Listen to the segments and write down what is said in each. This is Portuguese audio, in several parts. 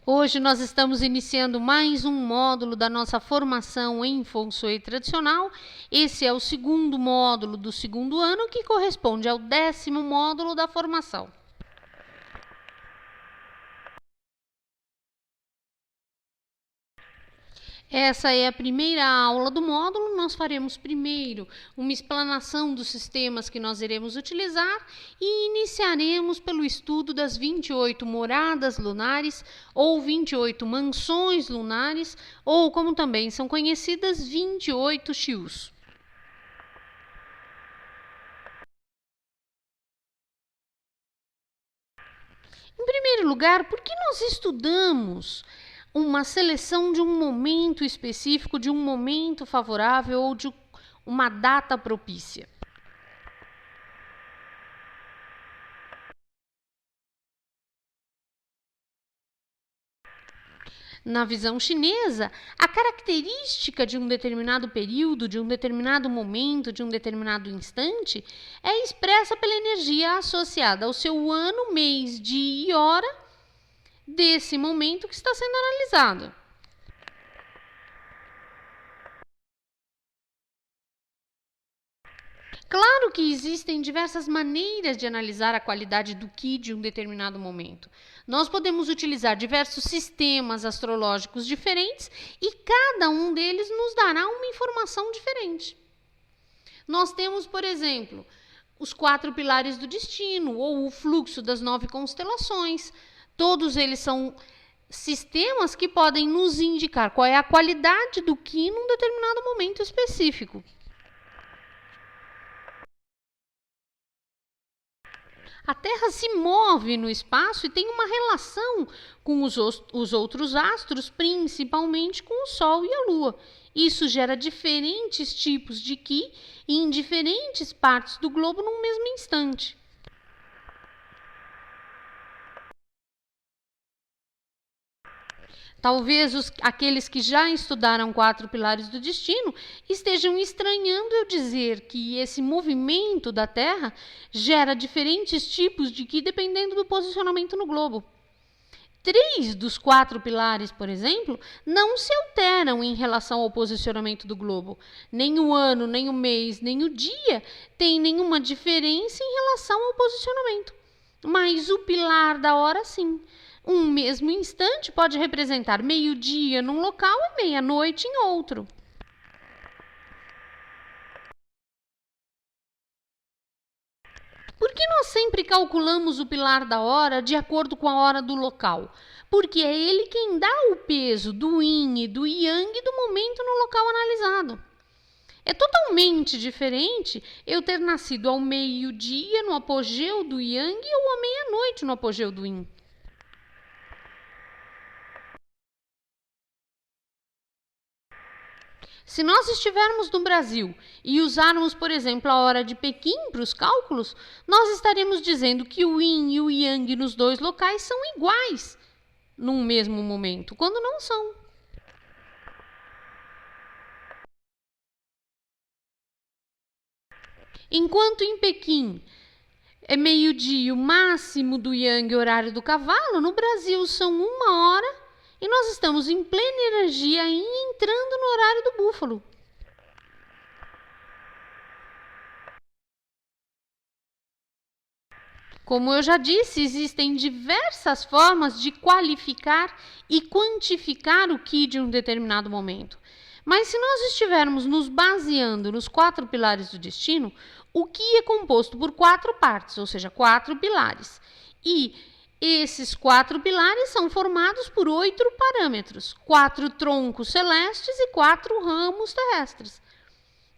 Hoje nós estamos iniciando mais um módulo da nossa formação em Feng Shui tradicional. Esse é o segundo módulo do segundo ano, que corresponde ao 10º módulo da formação. Essa é a primeira aula do módulo. Nós faremos primeiro uma explanação dos sistemas que nós iremos utilizar e iniciaremos pelo estudo das 28 moradas lunares ou 28 mansões lunares, ou como também são conhecidas, 28 Shius. Em primeiro lugar, por que nós estudamos uma seleção de um momento específico, de um momento favorável ou de uma data propícia? Na visão chinesa, a característica de um determinado período, de um determinado momento, de um determinado instante, é expressa pela energia associada ao seu ano, mês, dia e hora desse momento que está sendo analisado. Claro que existem diversas maneiras de analisar a qualidade do Qi de um determinado momento. Nós podemos utilizar diversos sistemas astrológicos diferentes e cada um deles nos dará uma informação diferente. Nós temos, por exemplo, os 4 pilares do destino ou o fluxo das 9 constelações. Todos eles são sistemas que podem nos indicar qual é a qualidade do Qi num determinado momento específico. A Terra se move no espaço e tem uma relação com os outros astros, principalmente com o Sol e a Lua. Isso gera diferentes tipos de Qi em diferentes partes do globo num mesmo instante. Talvez aqueles que já estudaram 4 pilares do destino estejam estranhando eu dizer que esse movimento da Terra gera diferentes tipos de Qi dependendo do posicionamento no globo. 3 dos 4 pilares, por exemplo, não se alteram em relação ao posicionamento do globo. Nem o ano, nem o mês, nem o dia tem nenhuma diferença em relação ao posicionamento. Mas o pilar da hora, sim. Um mesmo instante pode representar meio-dia num local e meia-noite em outro. Por que nós sempre calculamos o pilar da hora de acordo com a hora do local? Porque é ele quem dá o peso do yin e do yang do momento no local analisado. É totalmente diferente eu ter nascido ao meio-dia no apogeu do yang ou à meia-noite no apogeu do yin. Se nós estivermos no Brasil e usarmos, por exemplo, a hora de Pequim para os cálculos, nós estaremos dizendo que o yin e o yang nos 2 locais são iguais num mesmo momento, quando não são. Enquanto em Pequim é meio-dia o máximo do yang, horário do cavalo, no Brasil são 1 hora e nós estamos em plena energia e entrando no horário do búfalo. Como eu já disse, existem diversas formas de qualificar e quantificar o Qi de um determinado momento. Mas se nós estivermos nos baseando nos 4 pilares do destino, o Qi é composto por 4 partes, ou seja, 4 pilares. E esses 4 pilares são formados por 8 parâmetros, 4 troncos celestes e 4 ramos terrestres.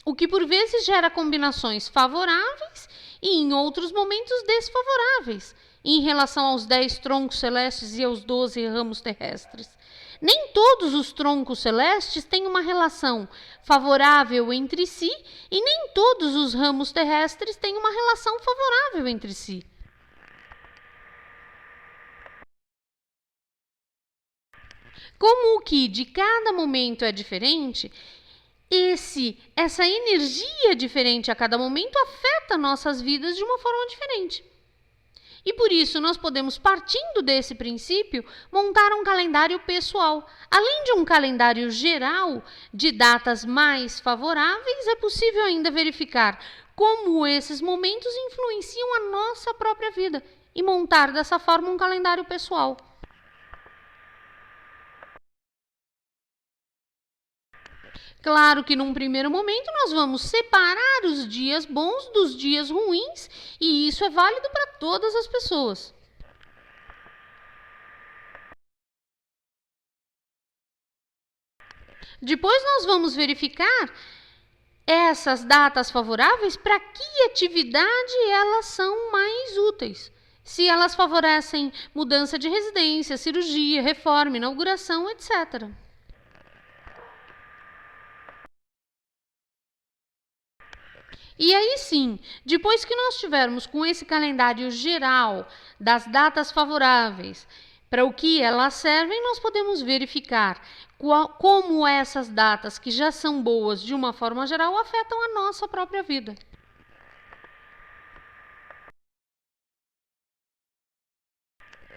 O que por vezes gera combinações favoráveis e em outros momentos desfavoráveis, em relação aos 10 troncos celestes e aos 12 ramos terrestres. Nem todos os troncos celestes têm uma relação favorável entre si e nem todos os ramos terrestres têm uma relação favorável entre si. Como o Qi de cada momento é diferente, essa energia diferente a cada momento afeta nossas vidas de uma forma diferente. E por isso nós podemos, partindo desse princípio, montar um calendário pessoal. Além de um calendário geral de datas mais favoráveis, é possível ainda verificar como esses momentos influenciam a nossa própria vida e montar dessa forma um calendário pessoal. Claro que num primeiro momento nós vamos separar os dias bons dos dias ruins, e isso é válido para todas as pessoas. Depois nós vamos verificar essas datas favoráveis, para que atividade elas são mais úteis. Se elas favorecem mudança de residência, cirurgia, reforma, inauguração, etc. E aí sim, depois que nós tivermos com esse calendário geral das datas favoráveis, para o que elas servem, nós podemos verificar como essas datas, que já são boas de uma forma geral, afetam a nossa própria vida.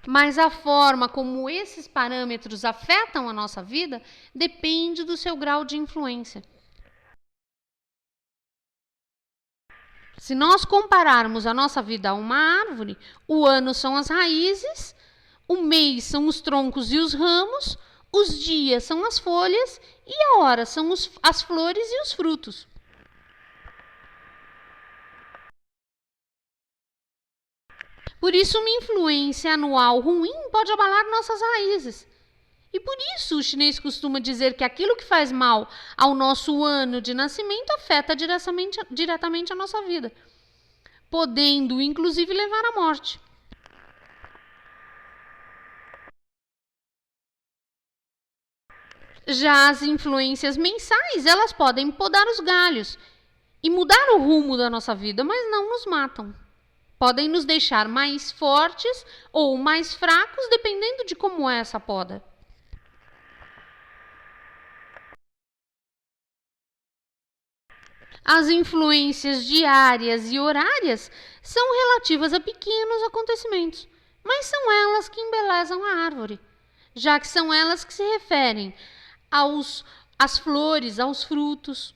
Mas a forma como esses parâmetros afetam a nossa vida depende do seu grau de influência. Se nós compararmos a nossa vida a uma árvore, o ano são as raízes, o mês são os troncos e os ramos, os dias são as folhas e a hora são as flores e os frutos. Por isso, uma influência anual ruim pode abalar nossas raízes. E por isso o chinês costuma dizer que aquilo que faz mal ao nosso ano de nascimento afeta diretamente a nossa vida, podendo inclusive levar à morte. Já as influências mensais, elas podem podar os galhos e mudar o rumo da nossa vida, mas não nos matam. Podem nos deixar mais fortes ou mais fracos, dependendo de como é essa poda. As influências diárias e horárias são relativas a pequenos acontecimentos, mas são elas que embelezam a árvore, já que são elas que se referem às flores, aos frutos.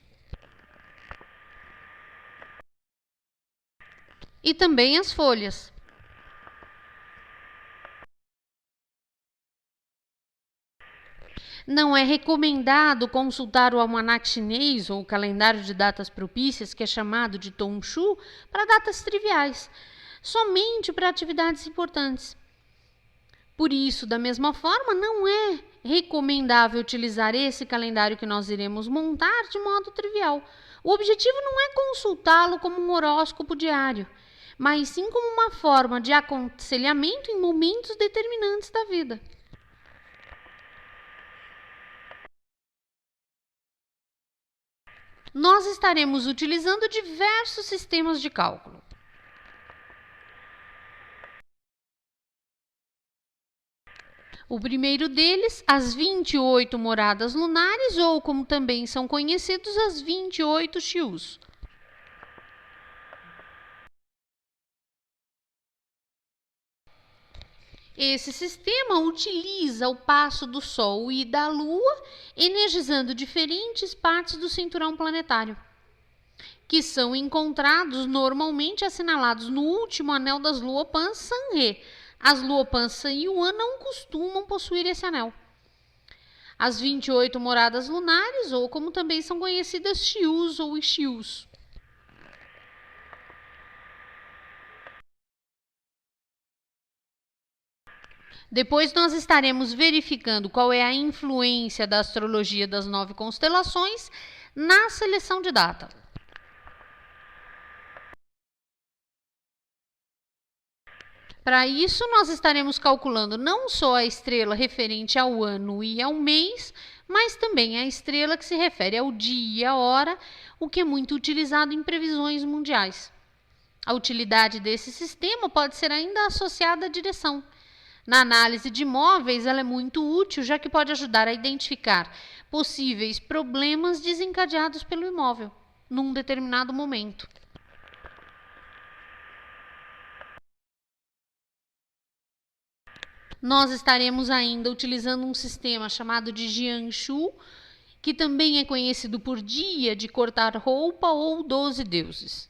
E também às folhas. Não é recomendado consultar o almanaque chinês ou o calendário de datas propícias, que é chamado de Tongxu, para datas triviais, somente para atividades importantes. Por isso, da mesma forma, não é recomendável utilizar esse calendário que nós iremos montar de modo trivial. O objetivo não é consultá-lo como um horóscopo diário, mas sim como uma forma de aconselhamento em momentos determinantes da vida. Nós estaremos utilizando diversos sistemas de cálculo. O primeiro deles, as 28 moradas lunares, ou como também são conhecidos, as 28 Xius. Esse sistema utiliza o passo do Sol e da Lua, energizando diferentes partes do cinturão planetário, que são encontrados normalmente assinalados no último anel das Luopans Sanhe. As Luopans Sanyuan não costumam possuir esse anel. As 28 moradas lunares, ou como também são conhecidas, Xius ou Xius. Depois nós estaremos verificando qual é a influência da astrologia das 9 constelações na seleção de data. Para isso, nós estaremos calculando não só a estrela referente ao ano e ao mês, mas também a estrela que se refere ao dia e à hora, o que é muito utilizado em previsões mundiais. A utilidade desse sistema pode ser ainda associada à direção. Na análise de imóveis, ela é muito útil, já que pode ajudar a identificar possíveis problemas desencadeados pelo imóvel num determinado momento. Nós estaremos ainda utilizando um sistema chamado de Jianshu, que também é conhecido por dia de cortar roupa ou 12 deuses.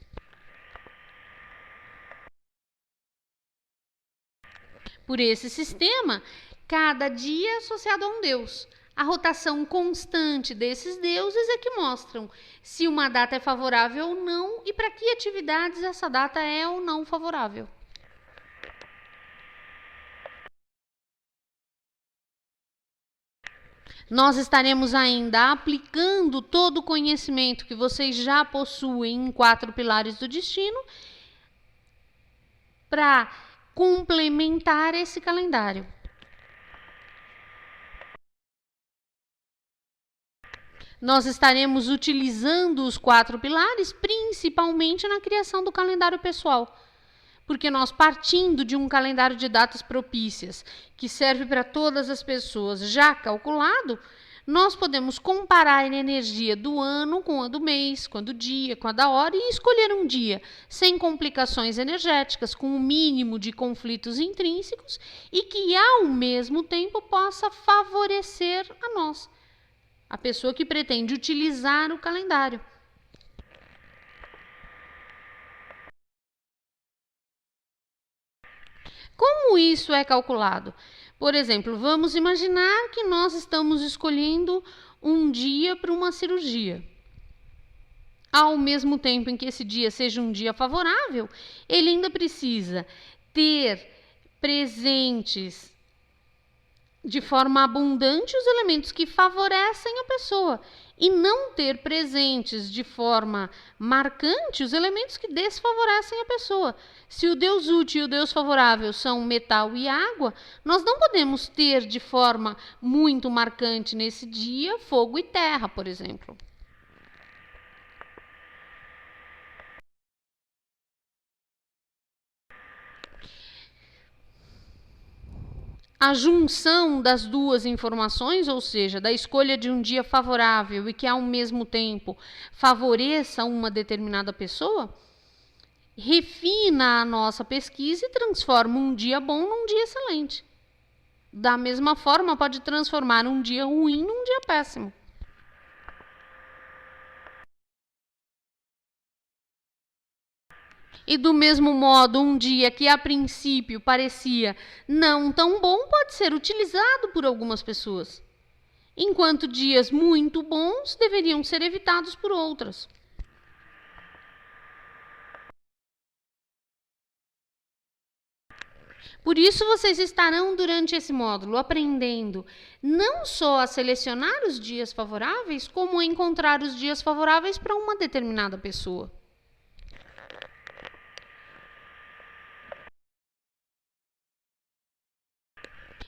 Por esse sistema, cada dia é associado a um deus. A rotação constante desses deuses é que mostram se uma data é favorável ou não e para que atividades essa data é ou não favorável. Nós estaremos ainda aplicando todo o conhecimento que vocês já possuem em 4 pilares do destino para complementar esse calendário. Nós estaremos utilizando os 4 pilares principalmente na criação do calendário pessoal, porque nós, partindo de um calendário de datas propícias que serve para todas as pessoas já calculado, nós podemos comparar a energia do ano com a do mês, com a do dia, com a da hora e escolher um dia sem complicações energéticas, com o mínimo de conflitos intrínsecos e que, ao mesmo tempo, possa favorecer a nós, a pessoa que pretende utilizar o calendário. Como isso é calculado? Por exemplo, vamos imaginar que nós estamos escolhendo um dia para uma cirurgia. Ao mesmo tempo em que esse dia seja um dia favorável, ele ainda precisa ter presentes de forma abundante os elementos que favorecem a pessoa e não ter presentes de forma marcante os elementos que desfavorecem a pessoa. Se o deus útil e o deus favorável são metal e água, nós não podemos ter de forma muito marcante nesse dia fogo e terra, por exemplo. A junção das duas informações, ou seja, da escolha de um dia favorável e que ao mesmo tempo favoreça uma determinada pessoa, refina a nossa pesquisa e transforma um dia bom num dia excelente. Da mesma forma, pode transformar um dia ruim num dia péssimo. E do mesmo modo, um dia que a princípio parecia não tão bom pode ser utilizado por algumas pessoas, enquanto dias muito bons deveriam ser evitados por outras. Por isso, vocês estarão durante esse módulo aprendendo não só a selecionar os dias favoráveis, como a encontrar os dias favoráveis para uma determinada pessoa.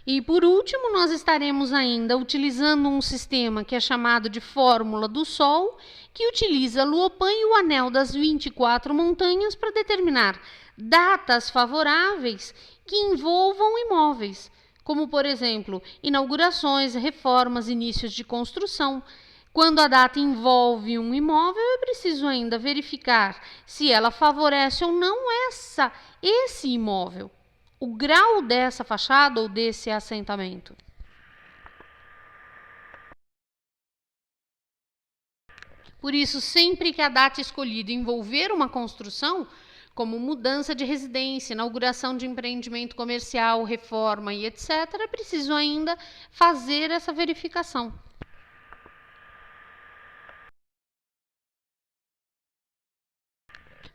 E, por último, nós estaremos ainda utilizando um sistema que é chamado de Fórmula do Sol, que utiliza Luopan e o anel das 24 montanhas para determinar datas favoráveis que envolvam imóveis, como, por exemplo, inaugurações, reformas, inícios de construção. Quando a data envolve um imóvel, é preciso ainda verificar se ela favorece ou não esse imóvel, o grau dessa fachada ou desse assentamento. Por isso, sempre que a data escolhida envolver uma construção, como mudança de residência, inauguração de empreendimento comercial, reforma e etc., é preciso ainda fazer essa verificação.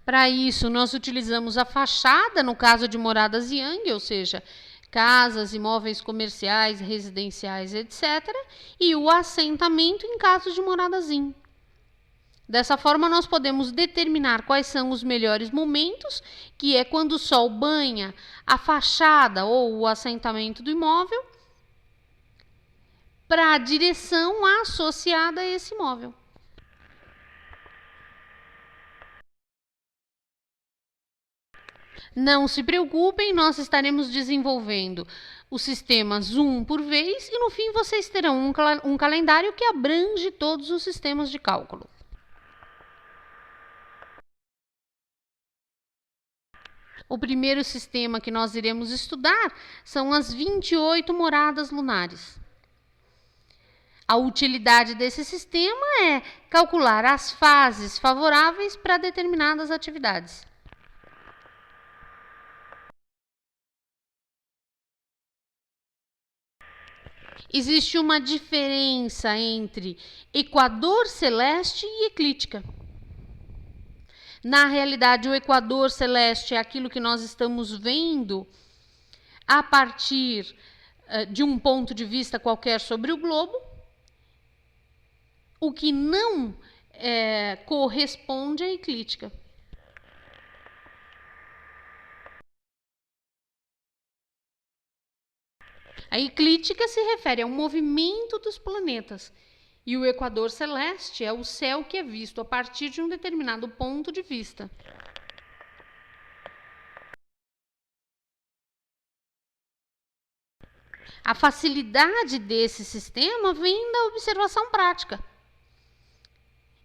Para isso, nós utilizamos a fachada no caso de moradas Yang, ou seja, casas, imóveis comerciais, residenciais, etc., e o assentamento em caso de moradas Yin. Dessa forma, nós podemos determinar quais são os melhores momentos, que é quando o sol banha a fachada ou o assentamento do imóvel, para a direção associada a esse imóvel. Não se preocupem, nós estaremos desenvolvendo os sistemas um por vez e no fim vocês terão um calendário que abrange todos os sistemas de cálculo. O primeiro sistema que nós iremos estudar são as 28 moradas lunares. A utilidade desse sistema é calcular as fases favoráveis para determinadas atividades. Existe uma diferença entre equador celeste e eclíptica. Na realidade, o equador celeste é aquilo que nós estamos vendo a partir de um ponto de vista qualquer sobre o globo, o que não corresponde à eclíptica. A eclíptica se refere ao movimento dos planetas, e o equador celeste é o céu que é visto a partir de um determinado ponto de vista. A facilidade desse sistema vem da observação prática.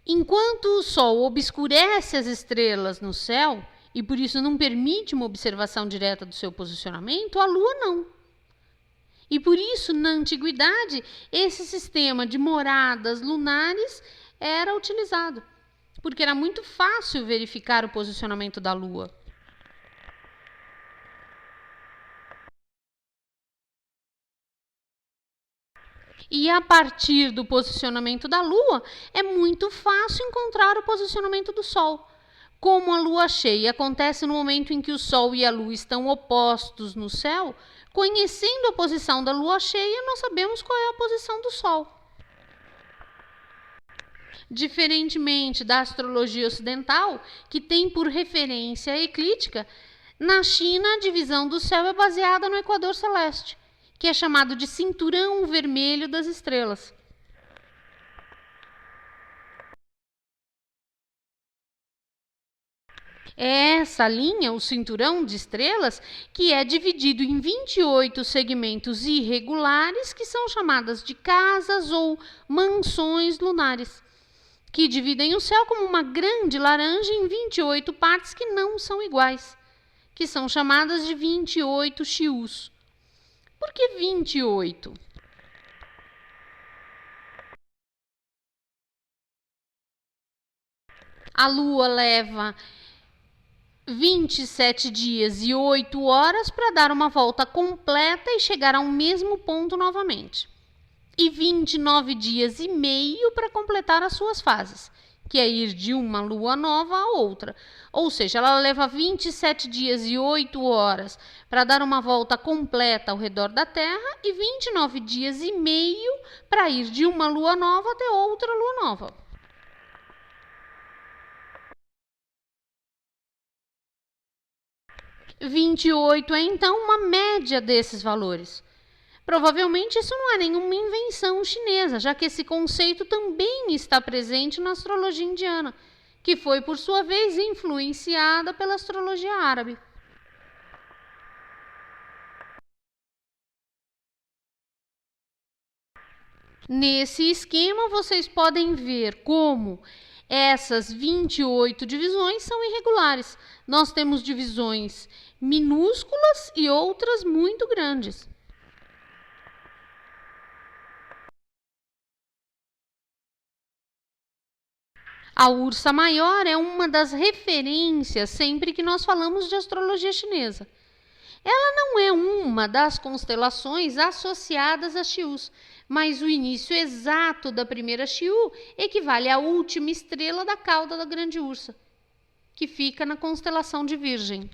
Enquanto o Sol obscurece as estrelas no céu, e por isso não permite uma observação direta do seu posicionamento, a Lua não. E por isso, na antiguidade, esse sistema de moradas lunares era utilizado, porque era muito fácil verificar o posicionamento da Lua. E a partir do posicionamento da Lua, é muito fácil encontrar o posicionamento do Sol. Como a Lua cheia acontece no momento em que o Sol e a Lua estão opostos no céu, conhecendo a posição da Lua cheia, nós sabemos qual é a posição do Sol. Diferentemente da astrologia ocidental, que tem por referência a eclíptica, na China a divisão do céu é baseada no equador celeste, que é chamado de cinturão vermelho das estrelas. É essa linha, o cinturão de estrelas, que é dividido em 28 segmentos irregulares, que são chamadas de casas ou mansões lunares, que dividem o céu como uma grande laranja em 28 partes que não são iguais, que são chamadas de 28 xiús. Por que 28? A Lua leva 27 dias e 8 horas para dar uma volta completa e chegar ao mesmo ponto novamente. E 29 dias e meio para completar as suas fases, que é ir de uma lua nova a outra. Ou seja, ela leva 27 dias e 8 horas para dar uma volta completa ao redor da Terra e 29 dias e meio para ir de uma lua nova até outra lua nova. E 28 é então uma média desses valores. Provavelmente isso não é nenhuma invenção chinesa, já que esse conceito também está presente na astrologia indiana, que foi, por sua vez, influenciada pela astrologia árabe. Nesse esquema, vocês podem ver como essas 28 divisões são irregulares. Nós temos divisões minúsculas e outras muito grandes. A Ursa Maior é uma das referências sempre que nós falamos de astrologia chinesa. Ela não é uma das constelações associadas a Xiús, mas o início exato da primeira Xiú equivale à última estrela da cauda da Grande Ursa, que fica na constelação de Virgem.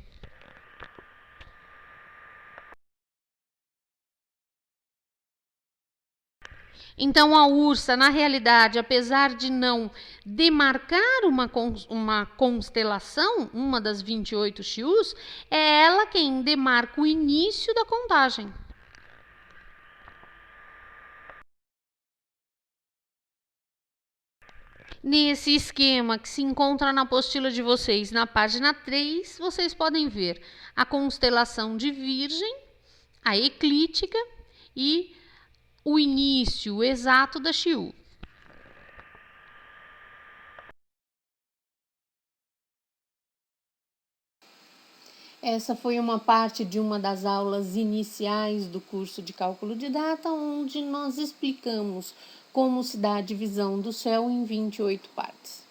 Então, a Ursa, na realidade, apesar de não demarcar uma constelação, uma das 28 Xiús, é ela quem demarca o início da contagem. Nesse esquema que se encontra na apostila de vocês, na página 3, vocês podem ver a constelação de Virgem, a eclíptica e o início exato da Xiú. Essa foi uma parte de uma das aulas iniciais do curso de cálculo de data, onde nós explicamos como se dá a divisão do céu em 28 partes.